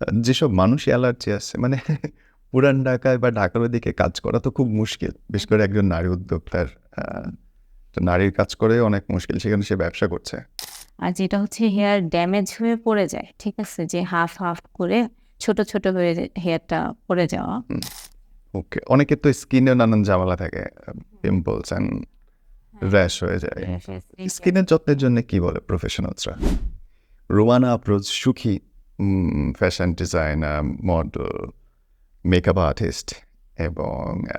যেসব মানুষই অ্যালার্জি আছে মানে পুরান ঢাকায় বা ঢাকার ওদিকে কাজ করা তো খুব মুশকিল। বিশেষ করে একজন নারী উদ্যোক্তার আ তো নারীর কাজ করে অনেক মুশকিল। সেখানে সে ব্যবসা করছে। আর যেটা হচ্ছে হেয়ার ড্যামেজ হয়ে পড়ে যায়। ঠিক আছে? যে হাফ, হাফ করে ছোট, ছোট হয়ে হেয়ারটা পড়ে যাওয়া। হুম, ওকে। অনেকের তো স্কিনেও নানান ঝামেলা থাকে। পিম্পলস অ্যান্ড র্যাশ হয়ে যায়। স্কিনের যত্নের জন্য কি বলে প্রফেশনালসরা? রোমানা আপ্রোচ সুখী fashion designer, model, makeup artist এবং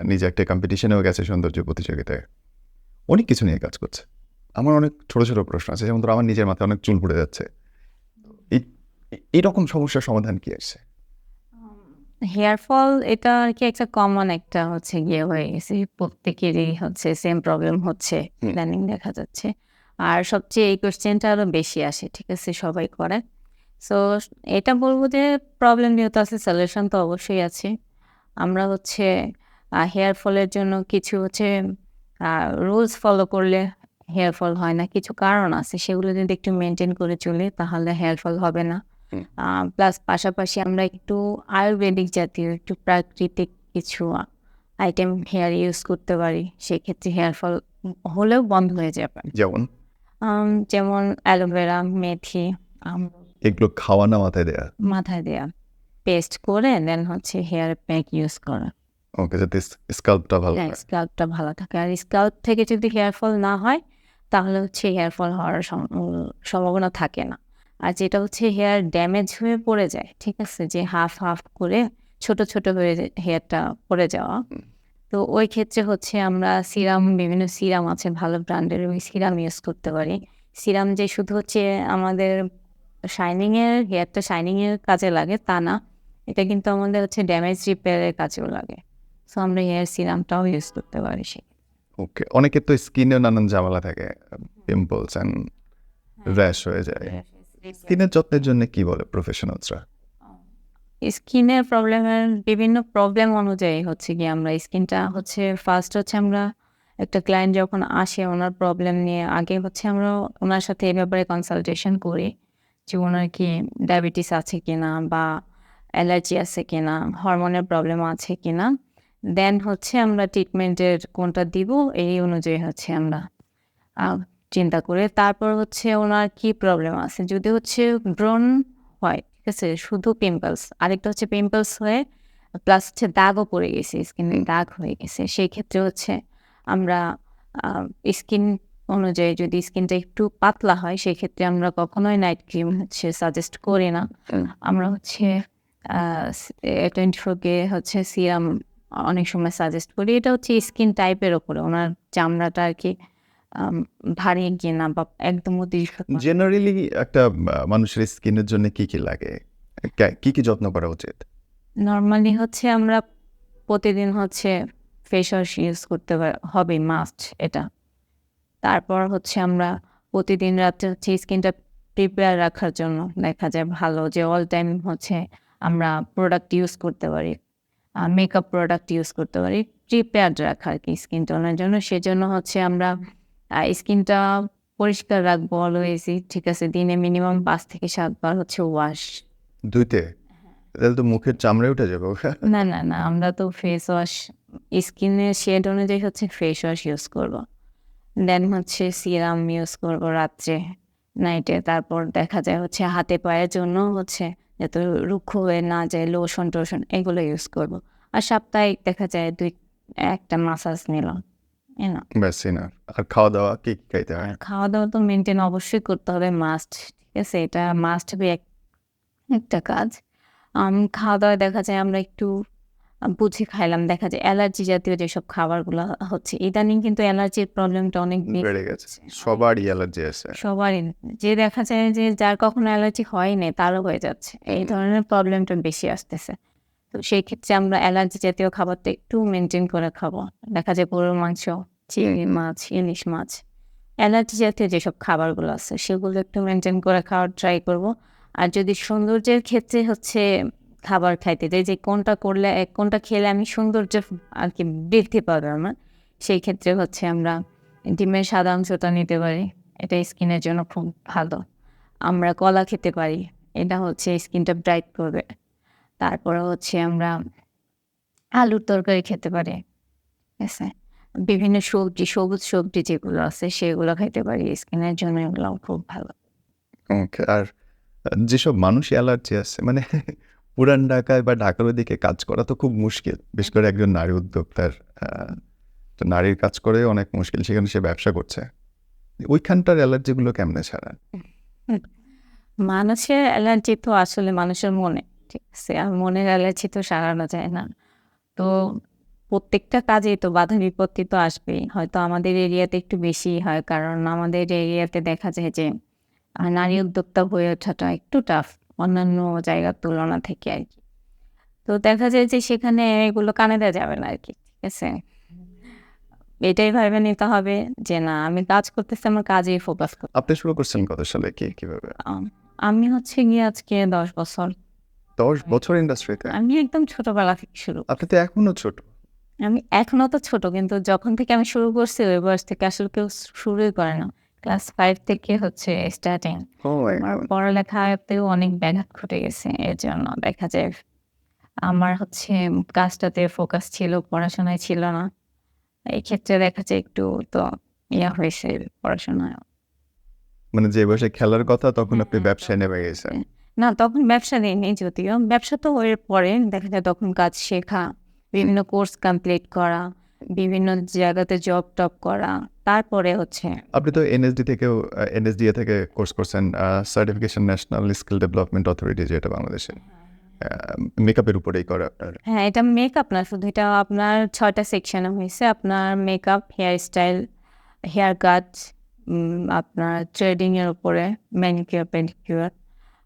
নিজে একটা কম্পিটিশনেও গেছে সৌন্দর্য প্রতিযোগিতায়। অনেক কিছু নিয়ে কাজ করছে। আমার অনেক ছোট, ছোট প্রশ্ন আছে। যেমন ধরো আমার নিজের মাথায় অনেক চুল পড়ে যাচ্ছে। এই এরকম সমস্যার সমাধান কি আসছে? হেয়ার ফল এটা আরকি একটা কমন একটা হচ্ছে গিয়ে হয়ে গেছে। প্রত্যেকেরই হচ্ছে সেম প্রবলেম হচ্ছে হুম, ইদানিং দেখা যাচ্ছে। আর সবচেয়ে এই কোয়েশ্চেনটা আরো বেশি আসে। ঠিক আছে? সবাই করে। সো এটা বলব যে প্রবলেম যেহেতু আছে সলিউশন তো অবশ্যই আছে। আমরা হচ্ছে হেয়ার ফলের জন্য কিছু হচ্ছে রুলস ফলো করলে হেয়ার ফল হয় না। কিছু কারণ আছে সেগুলো যদি একটু মেইনটেইন করে চলি তাহলে হেয়ার ফল হবে না। হুম। প্লাস পাশাপাশি আমরা একটু আয়ুর্বেদিক জাতীয় একটু প্রাকৃতিক কিছু আইটেম হেয়ার ইউজ করতে পারি। সেক্ষেত্রে হেয়ার ফল হলেও বন্ধ হয়ে যাবে। যেমন? যেমন অ্যালোভেরা, মেথি, আম এগুলো খাওয়া না মাথায় দেয়া? মাথায় দেয়া। পেস্ট করে দেন হচ্ছে হেয়ার প্যাক ইউজ করা। ওকে, যাতে স্কাল্পটা ভালো হ্যাঁ, হয়। স্ক্যাল্পটা ভালো থাকে। আর স্ক্যাল্প থেকে যদি হেয়ার ফল না হয়, তাহলে হচ্ছে হেয়ার ফল হওয়ার সম্ভাবনা থাকে না। আর যেটা হচ্ছে হেয়ার ড্যামেজ হয়ে পড়ে যায়, ঠিক আছে? যে হাফ, হাফ করে ছোট, ছোট হয়ে হেয়ারটা পড়ে যাওয়া। হুম, তো ওই ক্ষেত্রে হচ্ছে আমরা সিরাম বিভিন্ন সিরাম আছে ভালো ব্র্যান্ডের ওই সিরাম ইউজ করতে পারি। সিরাম যে শুধু হচ্ছে আমাদের হেয়ারটা শাইনিং এর কাজে লাগে তা না। এটা কিন্তু আমাদের হচ্ছে ড্যামেজ রিপেয়ার এর কাজেও লাগে। সো আমরা হেয়ার সিরামটাও ইউজ করতে পারি ওকে। অনেকের তো স্কিনেও নানান ঝামেলা থাকে। পিম্পলস অ্যান্ড র্যাশ হয়ে যায়। স্কিনের যত্নের জন্য কি বলে প্রফেশনালসরা? স্কিনের প্রবলেমের বিভিন্ন প্রবলেম অনুযায়ী হচ্ছে গিয়ে আমরা স্কিনটা হচ্ছে ফার্স্ট হচ্ছে আমরা একটা ক্লায়েন্ট যখন আসে ওনার প্রবলেম নিয়ে আগে হচ্ছে আমরা ওনার সাথে এ ব্যাপারে কনসালটেশন করি যে ওনার কি ডায়াবেটিস আছে কিনা বা অ্যালার্জি আছে কিনা হরমোনের প্রবলেম আছে কিনা দেন হচ্ছে আমরা ট্রিটমেন্টের কোনটা দিব এই অনুযায়ী হচ্ছে আমরা আ চিন্তা করে তারপর হচ্ছে উনার কি প্রবলেম আছে। যদি হচ্ছে ব্রণ হয়, ঠিক আছে? শুধু পিম্পলস। আরেকটা হচ্ছে পিম্পলস হয়ে প্লাস হচ্ছে দাগও পড়ে গেছে, স্কিনে হুম, দাগ হয়ে গেছে। সেই ক্ষেত্রে হচ্ছে আমরা আ স্কিন অনুযায়ী যদি স্কিনটা একটু পাতলা হয়, সেক্ষেত্রে আমরা কখনোই নাইট ক্রিম হচ্ছে সাজেস্ট করি না। হুম। আমরা হচ্ছে আ স 24K হচ্ছে সিরাম অনেক সময় সাজেস্ট করি। এটা হচ্ছে স্কিন টাইপের উপরে। উনার চামড়াটা আরকি আম ভারী কিনা বা একদম অতিরিক্ত জেনারেলি একটা মানুষের স্কিনের জন্য কি, কি লাগে? কি, কি যত্ন করা উচিত? নরমালি হচ্ছে আমরা প্রতিদিন হচ্ছে ফেস ওয়াশ ইউজ করতে হবে মাস্ট এটা। তারপর হচ্ছে আমরা প্রতিদিন রাত্রে হচ্ছে স্কিনটা প্রিপেয়ার রাখার জন্য দেখা যায় ভালো যে অল টাইম হচ্ছে আমরা প্রোডাক্ট ইউজ করতে পারি। মেকআপ প্রোডাক্ট ইউজ করতে পারি। প্রিপেয়ার্ড রাখা আরকি স্কিন টোনের জন্য। সেজন্য হচ্ছে আমরা স্কিনটা পরিষ্কার রাখবো অলওয়েজই। ঠিক আছে? দিনে মিনিমাম ৫ থেকে ৭ বার হচ্ছে ওয়াশ। ধুইতে? তাহলে তো মুখের চামড়ায় উঠে যাবে। না, না, না। আমরা তো ফেস ওয়াশ স্কিনের শেড অনুযায়ী হচ্ছে ফেস ওয়াশ ইউজ করব। দেন হচ্ছে সিরাম ইউজ করব রাত্রে, নাইটে। তারপর দেখা যায় হচ্ছে হাতে পায়ের জন্য হচ্ছে যাতে রুক্ষ হয়ে না যায় লোশন-টোশন এগুলো ইউজ করব। আর সাপ্তাহিক দেখা যায় ১ টা মাসাজ নিলাম। এনাফ। ব্যাস এনাফ। আর খাওয়া-দাওয়া কি, কি খাইতে আর হয়? খাওয়া-দাওয়া তো মেইনটেইন অবশ্যই করতে হবে মাস্ট। ঠিক আছে? এটা মাস্ট বি একটা কাজ। খাওয়া-দাওয়ায় দেখা যায় আমরা একটু বুঝে খাইলাম। দেখা যায় অ্যালার্জি জাতীয় যেসব খাবারগুলা হচ্ছে, ইদানিং কিন্তু অ্যালার্জির প্রবলেমটা অনেক বেশি বেড়ে গেছে। হচ্ছে। অনেক সবারই বেশি। অ্যালার্জি আছে। সবারই। যে দেখা যায় যে যার কখনো অ্যালার্জি হয় নাই তারও হয়ে যাচ্ছে। এই ধরনের প্রবলেমটা বেশি আসতেছে। তো সেই ক্ষেত্রে আমরা অ্যালার্জি জাতীয় খাবারটা একটু মেইনটেইন করে খাবো। দেখা যায় গরুর মাংস, চিংড়ি মাছ, ইলিশ মাছ, অ্যালার্জি জাতীয় যেসব খাবারগুলো আছে সেগুলো একটু মেইনটেইন করে খাওয়ার ট্রাই করব। আর যদি সৌন্দর্যের ক্ষেত্রে হচ্ছে খাবার খাইতে যাই যে কোনটা করলে কোনটা খেলে আমি সৌন্দর্য আরকি বৃদ্ধি পাবে আমার, সেই ক্ষেত্রে হচ্ছে আমরা ডিমের সাদা অংশটা নিতে পারি। এটা স্কিনের জন্য খুব ভালো। আমরা কলা খেতে পারি। এটা হচ্ছে স্কিনটা ব্রাইট করবে। তারপরে হচ্ছে আমরা আলুর তরকারি খেতে পারি। ঠিক আছে? বিভিন্ন সবজি, সবুজ সবজি যেগুলো আছে সেগুলো খাইতে পারি। স্কিনের জন্য এগুলাও খুব ভালো। ওকে। আর যেসব মানুষই অ্যালার্জি আছে মানে পুরান ঢাকায় বা ঢাকার ওইদিকে কাজ করা তো খুব মুশকিল। বিশেষ করে একজন নারী উদ্যোক্তার তো নারীর কাজ করে অনেক মুশকিল। সেখানে সে ব্যবসা করছে। ওইখানটার অ্যালার্জিগুলো কেমনে ছাড়ান? হুম। মানুষের অ্যালার্জি তো আসলে মানুষের মনে। ঠিক আছে? আর মনের অ্যালার্জি তো সারানো যায় না। তো প্রত্যেকটা কাজেই তো বাধা বিপত্তি তো আসবেই। হয়তো আমাদের এরিয়াতে একটু বেশিই হয়। কারণ আমাদের এরিয়াতে দেখা যায় যে নারী উদ্যোক্তা হয়ে ওঠাটা একটু টাফ অন্যান্য জায়গার তুলনা থেকে আরকি। তো দেখা যায় যে সেখানে এগুলো কানে দেয়া যাবে না আরকি। ঠিক আছে? এটাই ভেবে নিতে হবে যে না আমি কাজ করতেছি আমার কাজেই ফোকাস করতে আপনি শুরু করছেন কত সালে? কিভাবে? আম আমি হচ্ছে গিয়ে আজকে ১০ বছর। ১০ বছর ইন্ডাস্ট্রিতে? আমি একদম ছোটবেলা থেকে শুরু আপনি তো এখনো ছোট। আমি এখনো তো ছোট কিন্তু যখন থেকে আমি শুরু করছি ওই বয়স থেকে আসলে কেউ শুরুই করে না। ক্লাস ৫ থেকে হচ্ছে স্টার্টিং। ও মাই আমার গড! পড়ালেখাতেও অনেক ব্যাঘাত ঘটে গেছে। এর জন্য দেখা যায় আমার হচ্ছে কাজটাতে ফোকাস ছিল, পড়াশোনায় ছিল না। এই ক্ষেত্রে দেখা যায় একটু তো হয়েছে পড়াশোনায়। মানে যে বয়সে খেলার কথা তখন আপনি হ্যাঁ, ব্যবসায় তখন নেমে গেছেন। হচ্ছে না তখন ব্যবসা নেইনি যদিও। ব্যবসা তো এর পরে দেখা যায় তখন কাজ শেখা, বিভিন্ন কোর্স কমপ্লিট করা, বিভিন্ন জায়গাতে জব-টব করা। তারপরে হচ্ছে আপনি তো এনএসডিএ থেকে কোর্স করছেন certification national skill development authority যেটা বাংলাদেশে। মেকআপের উপরেই করে আপনার। হ্যাঁ, এটা মেকআপ না শুধু এটা আপনার ৬ টা সেকশনে হইছে। আপনার makeup, hair style, hair cut, আপনার থ্রেডিং এর উপরে, ম্যানিকিউর, পেডিকিউর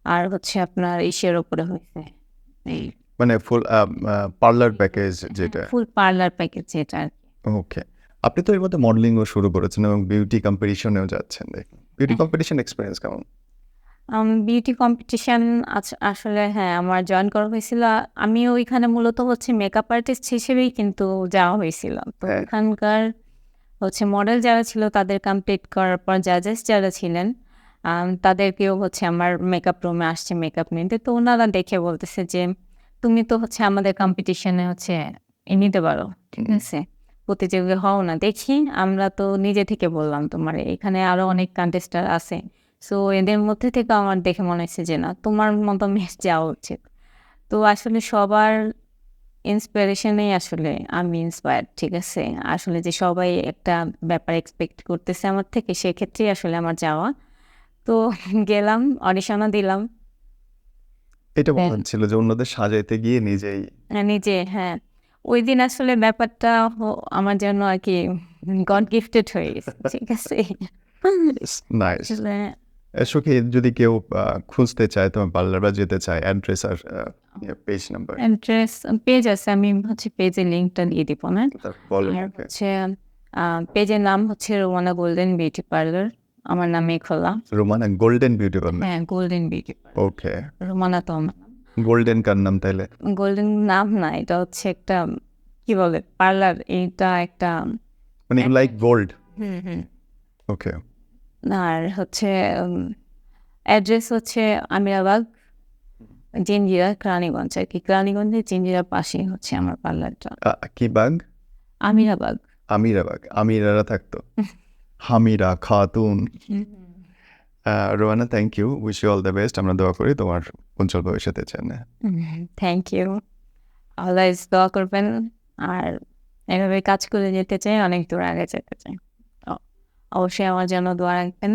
আর হচ্ছে আপনার ইসের উপরে হইছে। এই মানে ফুল পার্লার প্যাকেজ যেটা। ফুল পার্লার প্যাকেজ যেটা আরকি। ওকে। আপনি তো এর মধ্যে মডেলিংও শুরু করেছেন এবং বিউটি কম্পিটিশনেও যাচ্ছেন দেখি। বিউটি হ্যাঁ। কম্পিটিশন এক্সপেরিয়েন্স কেমন? বিউটি কম্পিটিশন আসলে হ্যাঁ, আমার জয়েন করা হয়েছিল। আমি ওইখানে মূলত হচ্ছে মেকআপ আর্টিস্ট হিসেবেই কিন্তু যাওয়া হয়েছিল। তো হ্যাঁ। ওখানকার হচ্ছে মডেল যারা ছিল তাদের কমপ্লিট করার পর জাজেস যারা ছিলেন তাদেরকেও হচ্ছে আমার মেকআপ রুমে আসছে মেকআপ নিতে। তো ওনারা দেখে বলতেছে যে, "তুমি তো হচ্ছে আমাদের কম্পিটিশনে হচ্ছে নিতে পারো। ঠিক আছে? প্রতিযোগী হও না।" দেখি আমরা তো নিজে থেকে বললাম তোমারে। এখানে আরো অনেক কন্টেস্ট্যান্ট আছে। সো এদের মধ্যে থেকে আমার দেখে মনে হয়েছে যে না তোমার মতো মেয়ে যাওয়া উচিত। তো আসলে সবার ইন্সপিরেশনেই আসলে আমি ইন্সপায়ার্ড। ঠিক আছে? আসলে যে সবাই একটা ব্যাপার এক্সপেক্ট করতেছে আমার থেকে সেক্ষেত্রেই আসলে আমার যাওয়া। তো গেলাম, অডিশনও দিলাম। এটা দেন মনে হচ্ছিল যে অন্যদের সাজাইতে গিয়ে নিজেই নিজে হ্যাঁ, ওইদিন আসলে ব্যাপারটা আমার জন্য আরকি গড গিফটেড হয়ে গেছে। ঠিক আছে? নাইস। আসলে সুখী যদি কেউ খুঁজতে চায় তোমার পার্লার বা যেতে চায় অ্যাড্রেস আর পেজ নাম্বার অ্যাড্রেস পেজ আছে। আমি হচ্ছে পেজের লিঙ্কটা দিয়ে দিব না? বলেন আর ওকে। হচ্ছে পেজের নাম হচ্ছে রোমানা গোল্ডেন বিউটি পার্লার। আমার নামেই খোলা। Romana golden beauty parlour. হ্যাঁ, গোল্ডেন বিউটি পার্লার। ওকে। রোমানা তো আমার নাম। গোল্ডেন কার নাম তাইলে? গোল্ডেন নাম না, এটা হচ্ছে একটা কি বলে পার্লার এটা একটা মানে ইউ লাইক গোল্ড? হুম। ওকে। আর হচ্ছে অ্যাড্রেস হচ্ছে আমিরাবাগ, জিঞ্জিরা, কেরানীগঞ্জ আরকি। কেরানীগঞ্জের জিঞ্জিরার পাশেই হচ্ছে আমার পার্লারটা। কি বাগ? আমিরাবাগ। আমিরাবাগ। আমিরারা থাকতো। Hamira Khatun. Rohana thank you. Wish you all the best. আমরা দোয়া করি তোমার উজ্জ্বল ভবিষ্যতে জন্য। Thank you. অলওয়েজ দোয়া করবেন। আর এভাবে কাজ করে যেতে চাই, অনেক দূর আগে যেতে চাই। অ অবশ্যই আমার জন্য দোয়া রাখবেন।